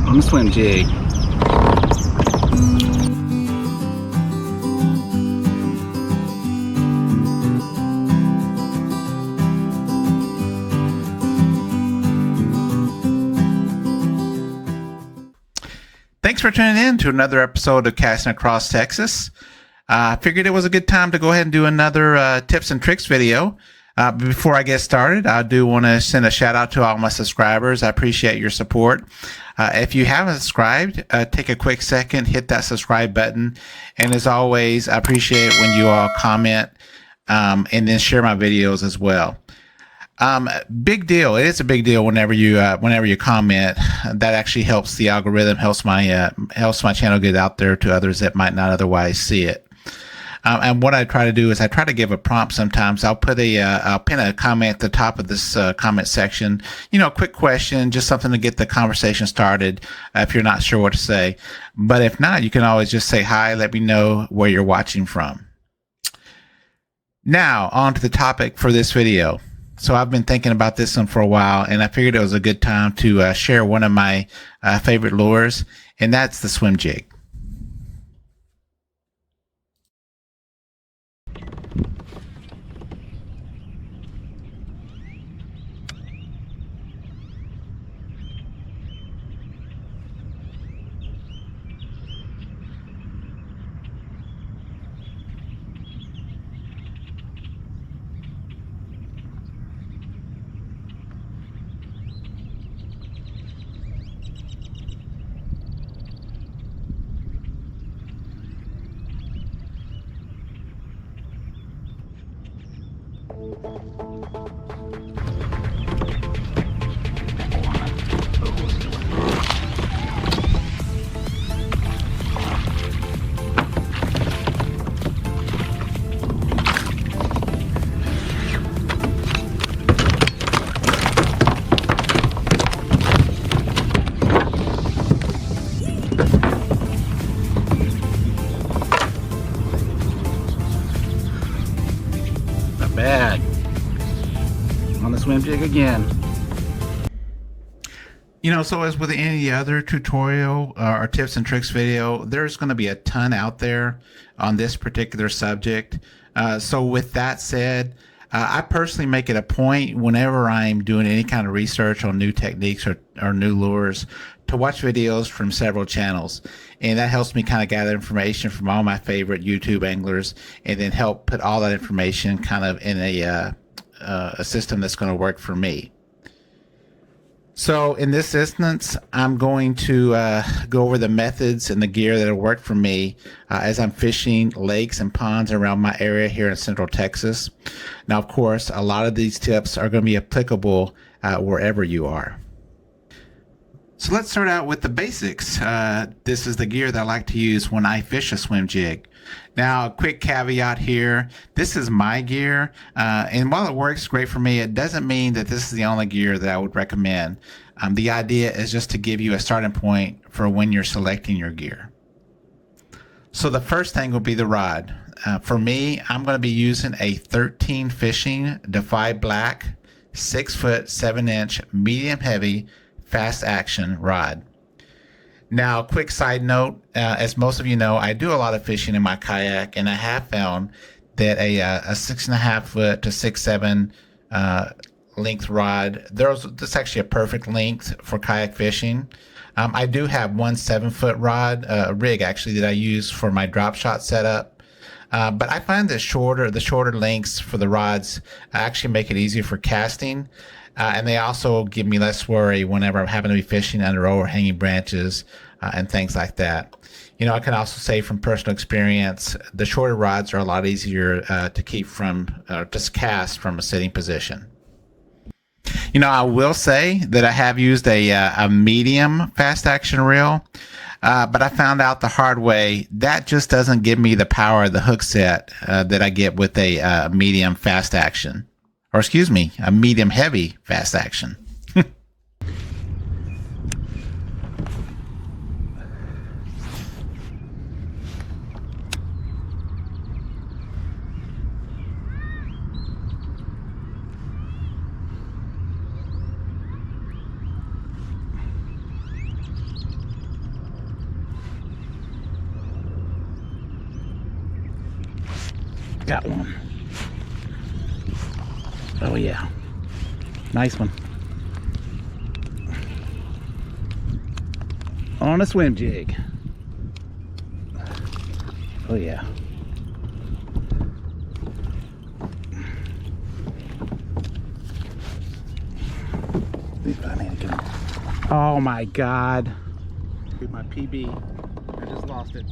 On the swim jig. Thanks for tuning in to another episode of Casting Across Texas. I figured it was a good time to go ahead and do another tips and tricks video. Before I get started, I do want to send a shout out to all my subscribers. I appreciate your support. If you haven't subscribed, take a quick second, hit that subscribe button. And as always, I appreciate when you all comment and then share my videos as well. Big deal. It is a big deal whenever you comment. That actually helps the algorithm, helps my channel get out there to others that might not otherwise see it. And what I try to do is I try to give a prompt sometimes. I'll pin a comment at the top of this comment section. You know, a quick question, just something to get the conversation started if you're not sure what to say. But if not, you can always just say hi, let me know where you're watching from. Now, on to the topic for this video. So I've been thinking about this one for a while, and I figured it was a good time to share one of my favorite lures, and that's the swim jig. Bad. On the swim jig again. You know, so as with any other tutorial or tips and tricks video, there's going to be a ton out there on this particular subject. So with that said, I personally make it a point whenever I'm doing any kind of research on new techniques or new lures to watch videos from several channels. And that helps me kind of gather information from all my favorite YouTube anglers and then help put all that information kind of in a system that's going to work for me. So in this instance, I'm going to go over the methods and the gear that will work for me as I'm fishing lakes and ponds around my area here in Central Texas. Now, of course, a lot of these tips are going to be applicable wherever you are. So let's start out with the basics. This is the gear that I like to use when I fish a swim jig. Now, a quick caveat here. This is my gear, and while it works great for me, it doesn't mean that this is the only gear that I would recommend. The idea is just to give you a starting point for when you're selecting your gear. So the first thing will be the rod. For me, I'm going to be using a 13 Fishing Defy Black 6-foot 7-inch medium heavy fast action rod. Now, quick side note, as most of you know, I do a lot of fishing in my kayak, and I have found that a 6.5 foot to 6'7" length rod, that's actually a perfect length for kayak fishing. I do have one 7-foot rod, rig actually, that I use for my drop shot setup. But I find that the shorter lengths for the rods actually make it easier for casting. And they also give me less worry whenever I'm having to be fishing under overhanging branches and things like that. I can also say from personal experience, the shorter rods are a lot easier to keep from, just cast from a sitting position. I will say that I have used a medium fast action reel, but I found out the hard way that just doesn't give me the power of the hook set that I get with a medium fast action, or excuse me, a medium heavy fast action. Got one. Oh yeah, nice one. On a swim jig. Oh yeah. Oh my God. My PB. I just lost it.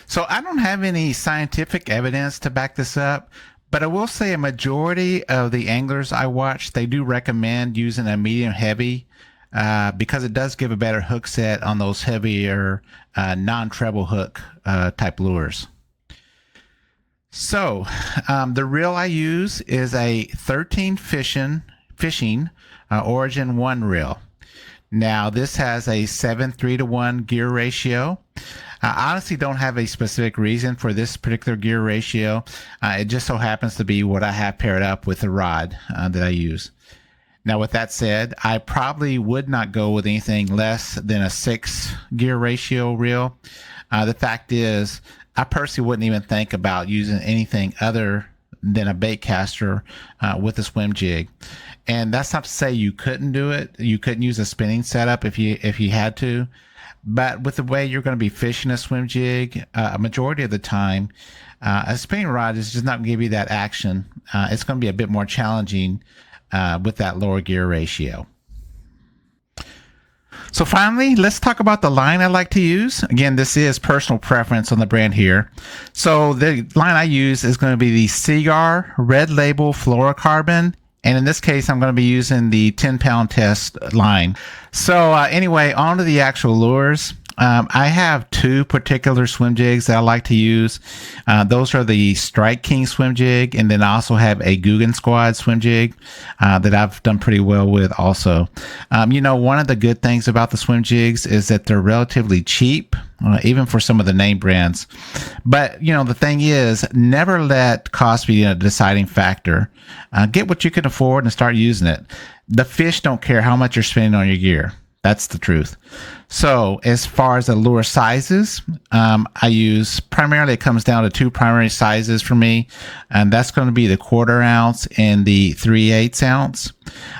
So I don't have any scientific evidence to back this up, but I will say a majority of the anglers I watch, they do recommend using a medium heavy because it does give a better hook set on those heavier non-treble hook type lures. So the reel I use is a 13 fishing Origin 1 reel. Now this has a 7:3-to-1 gear ratio. I honestly don't have a specific reason for this particular gear ratio. It just so happens to be what I have paired up with the rod that I use. Now, with that said, I probably would not go with anything less than a 6 gear ratio reel. The fact is, I personally wouldn't even think about using anything other than a bait caster with a swim jig. And that's not to say you couldn't do it. You couldn't use a spinning setup if you had to. But with the way you're going to be fishing a swim jig, a majority of the time, a spinning rod is just not going to give you that action. It's going to be a bit more challenging with that lower gear ratio. So finally, let's talk about the line I like to use. Again, this is personal preference on the brand here. So the line I use is going to be the Seaguar Red Label Fluorocarbon. And in this case, I'm going to be using the 10-pound test line. So anyway, on to the actual lures. I have 2 particular swim jigs that I like to use. Those are the Strike King swim jig, and then I also have a Googan Squad swim jig that I've done pretty well with also. One of the good things about the swim jigs is that they're relatively cheap, even for some of the name brands. But, the thing is, never let cost be a deciding factor. Get what you can afford and start using it. The fish don't care how much you're spending on your gear. That's the truth. So as far as the lure sizes, I use primarily, it comes down to 2 primary sizes for me, and that's going to be the 1/4 ounce and the 3/8 ounce.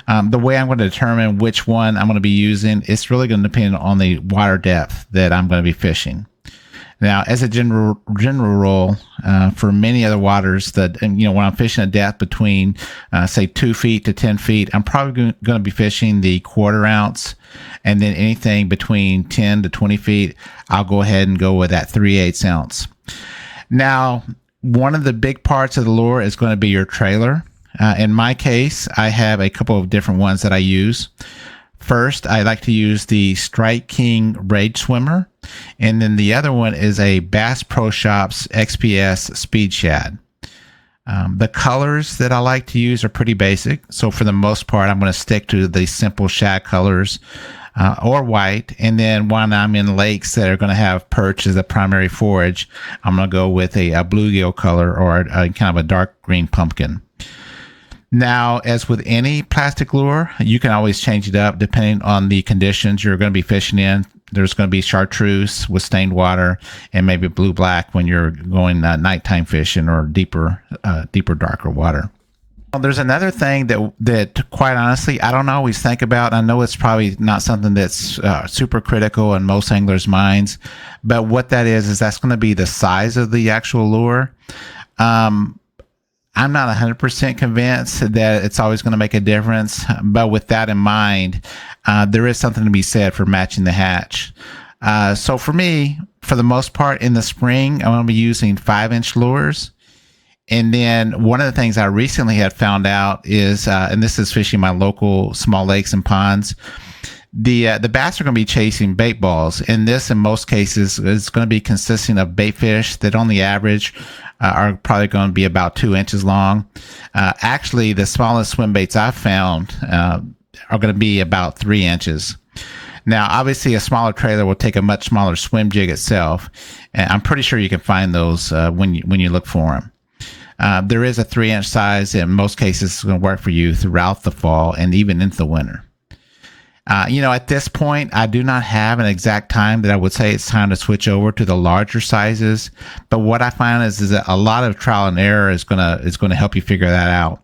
The way I'm going to determine which one I'm going to be using, it's really going to depend on the water depth that I'm going to be fishing. Now, as a general rule, for many other waters that, when I'm fishing a depth between, say, 2 feet to 10 feet, I'm probably going to be fishing the 1/4 ounce, and then anything between 10 to 20 feet, I'll go ahead and go with that 3/8 ounce. Now, one of the big parts of the lure is going to be your trailer. In my case, I have a couple of different ones that I use. First, I like to use the Strike King Rage Swimmer, and then the other one is a Bass Pro Shops XPS Speed Shad. The colors that I like to use are pretty basic, so for the most part, I'm going to stick to the simple shad colors or white, and then when I'm in lakes that are going to have perch as a primary forage, I'm going to go with a bluegill color or a kind of a dark green pumpkin. Now, as with any plastic lure, you can always change it up depending on the conditions you're going to be fishing in. There's going to be chartreuse with stained water and maybe blue-black when you're going nighttime fishing or deeper, darker water. Well, there's another thing that quite honestly, I don't always think about. I know it's probably not something that's super critical in most anglers' minds, but what that is that's going to be the size of the actual lure. I'm not 100% convinced that it's always going to make a difference, but with that in mind, there is something to be said for matching the hatch. So for me, for the most part in the spring, I'm going to be using 5-inch lures. And then one of the things I recently had found out is, and this is fishing my local small lakes and ponds, the bass are going to be chasing bait balls, and this in most cases is going to be consisting of bait fish that on the average are probably going to be about 2 inches long. Actually, the smallest swim baits I've found are going to be about 3 inches. Now, obviously, a smaller trailer will take a much smaller swim jig itself, and I'm pretty sure you can find those when you look for them. There is a 3-inch size. In most cases, it's going to work for you throughout the fall and even into the winter. At this point, I do not have an exact time that I would say it's time to switch over to the larger sizes. But what I find is that a lot of trial and error is gonna help you figure that out.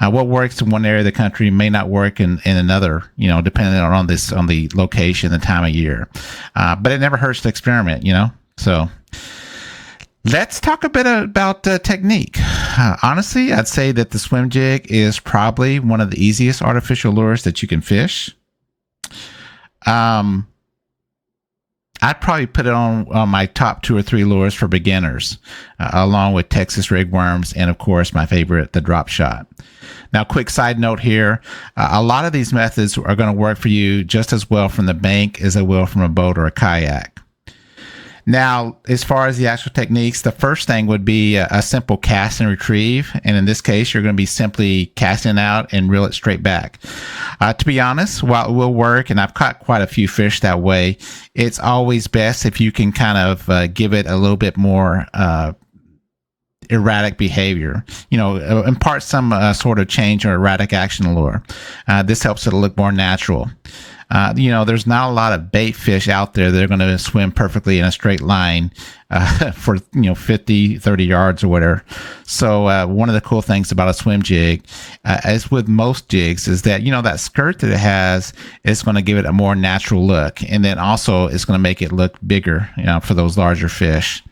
What works in one area of the country may not work in another, depending on the location, the time of year. But it never hurts to experiment, So let's talk a bit about technique. Honestly, I'd say that the swim jig is probably one of the easiest artificial lures that you can fish. I'd probably put it on my top 2 or 3 lures for beginners, along with Texas rig worms and, of course, my favorite, the drop shot. Now, quick side note here, a lot of these methods are going to work for you just as well from the bank as they will from a boat or a kayak. Now, as far as the actual techniques, the first thing would be a simple cast and retrieve. And in this case, you're going to be simply casting out and reel it straight back. To be honest, while it will work, and I've caught quite a few fish that way, it's always best if you can kind of give it a little bit more erratic behavior, impart some sort of change or erratic action lure. This helps it look more natural. There's not a lot of bait fish out there that are going to swim perfectly in a straight line for 50, 30 yards or whatever. So one of the cool things about a swim jig, as with most jigs, is that that skirt that it has is going to give it a more natural look, and then also it's going to make it look bigger, for those larger fish.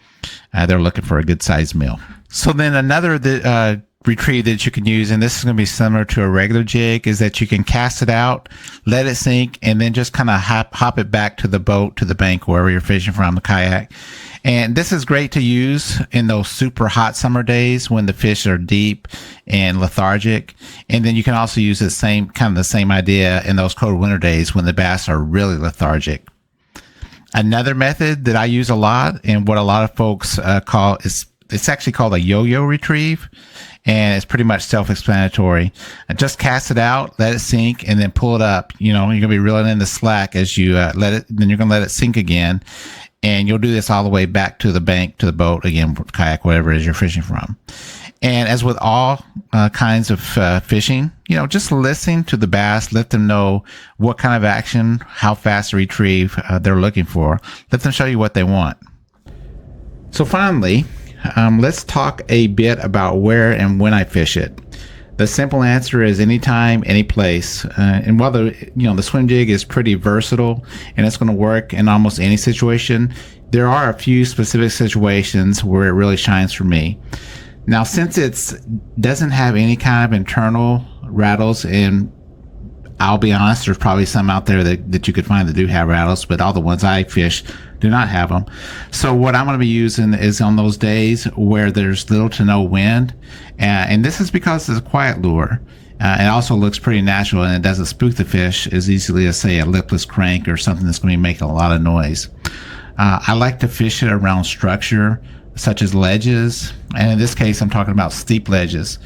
They're looking for a good sized meal. So then another retrieve that you can use, and this is going to be similar to a regular jig, is that you can cast it out, let it sink, and then just kind of hop it back to the boat, to the bank, wherever you're fishing from, the kayak. And this is great to use in those super hot summer days when the fish are deep and lethargic. And then you can also use the same idea in those cold winter days when the bass are really lethargic. Another method that I use a lot, and what a lot of folks call, it's actually called a yo-yo retrieve. And it's pretty much self-explanatory. Just cast it out, let it sink, and then pull it up. You're going to be reeling in the slack as you let it. Then you're going to let it sink again, and you'll do this all the way back to the bank, to the boat, again, kayak, whatever it is you're fishing from. And as with all kinds of fishing, just listen to the bass, let them know what kind of action, how fast to retrieve they're looking for. Let them show you what they want. So finally, let's talk a bit about where and when I fish it. The simple answer is anytime, any place. And while the swim jig is pretty versatile and it's going to work in almost any situation, there are a few specific situations where it really shines for me. Now, since it doesn't have any kind of internal rattles, and I'll be honest, there's probably some out there that you could find that do have rattles, but all the ones I fish do not have them. So what I'm going to be using is on those days where there's little to no wind, and this is because it's a quiet lure. It also looks pretty natural, and it doesn't spook the fish as easily as, say, a lipless crank or something that's going to be making a lot of noise. I like to fish it around structure, such as ledges, and in this case, I'm talking about steep ledges.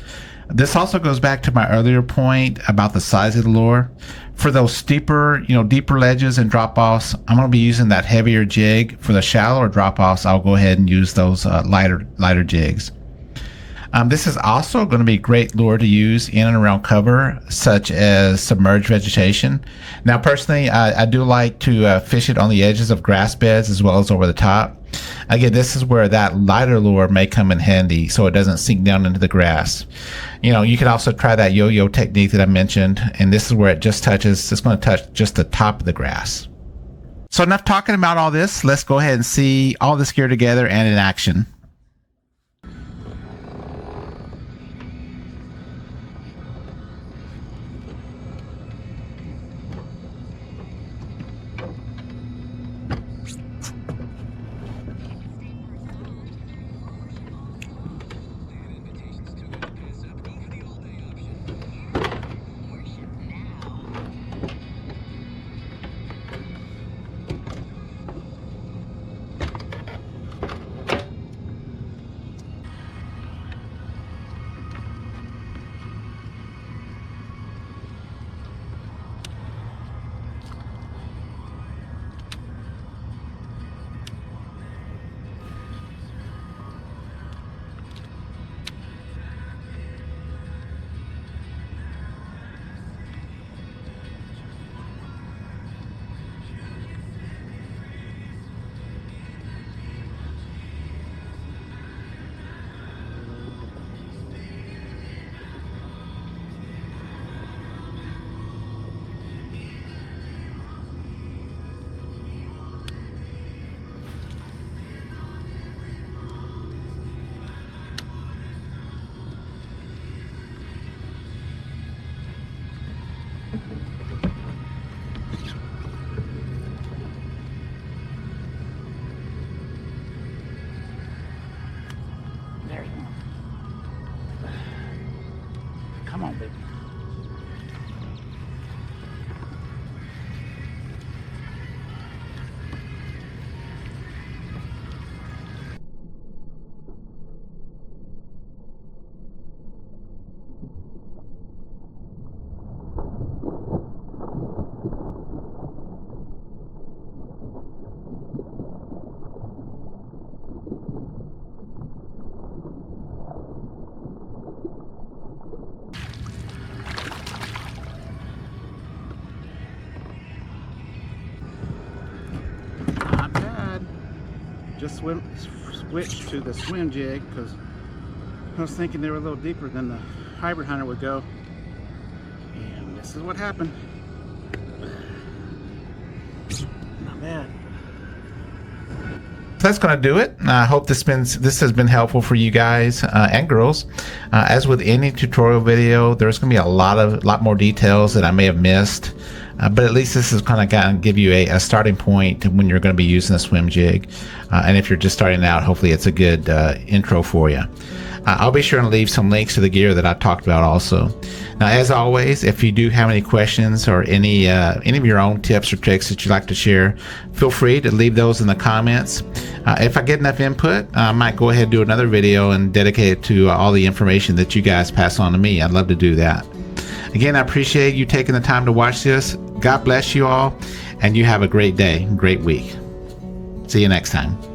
This also goes back to my earlier point about the size of the lure. For those steeper, deeper ledges and drop-offs, I'm going to be using that heavier jig. For the shallower drop-offs, I'll go ahead and use those lighter jigs. This is also going to be a great lure to use in and around cover, such as submerged vegetation. Now, personally, I do like to fish it on the edges of grass beds as well as over the top. Again, this is where that lighter lure may come in handy, so it doesn't sink down into the grass. You can also try that yo-yo technique that I mentioned, and this is where it just touches. It's going to touch just the top of the grass. So enough talking about all this. Let's go ahead and see all this gear together and in action. just switched to the swim jig because I was thinking they were a little deeper than the hybrid hunter would go, and this is what happened. Not bad. That's going to do it. I hope this has been helpful for you guys and girls. As with any tutorial video, there's going to be a lot more details that I may have missed, but at least this is kind of give you a starting point when you're going to be using the swim jig. And if you're just starting out, hopefully it's a good intro for you. I'll be sure to leave some links to the gear that I talked about also. Now, as always, if you do have any questions or any of your own tips or tricks that you'd like to share, feel free to leave those in the comments. If I get enough input, I might go ahead and do another video and dedicate it to all the information that you guys pass on to me. I'd love to do that. Again, I appreciate you taking the time to watch this. God bless you all, and you have a great day, great week. See you next time.